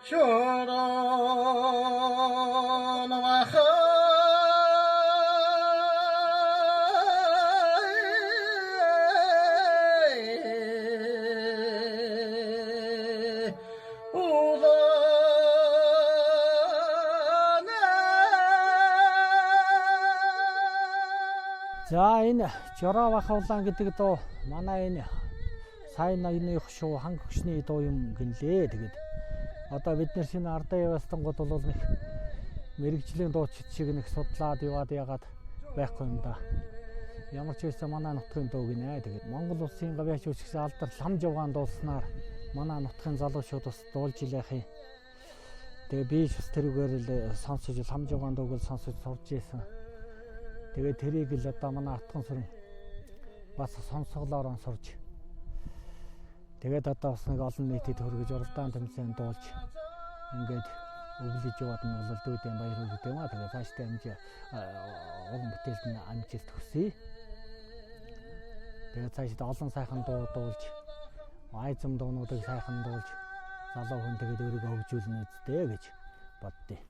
За энэ Жорова хавлаан гэдэг дуу манай энэ сайн ноёных шоу ханх хөшний дуу юм гинлээ. Тэгээд одоо бид нар шинэ ардаа яваастангууд бол нэг мэрэгжлийн дуучид шиг нэг судлаад яваад ягаад байхгүй юм да. Ямар ч байсан манай нутгийн дуу гинэ. Тэгээд Монгол улсын гавьяач үсгсэн алдар лам жавгаан дуулснаар манай нутгийн залуучууд бас дуулж илээх юм. Тэгээ би ч бас тэрүүгээр л сонсож лам жавгаан дууг сонсож сурж ийсэн. Тэгээд тэрийг л одоо манай атган сүрэн бас сонсголоор сурж. Тэгээд одоо бас нэг олон нийтэд хөргөж уралдаан тэмцээн дуулж ингээд өвлөж яваад нь бол дүүдэн баяр хөөрөг юм аа. Тэгээд цаашдаа амжи уран бүтээлд нь амжилт хүсье. Тэгээд цаашдаа олон сайхан дуу дуулж, айзам дуунуудыг сайхан дуулж, залуу хүн тэгээд өөрийгөө хөгжүүлнэ үсттэй гэж боддیں۔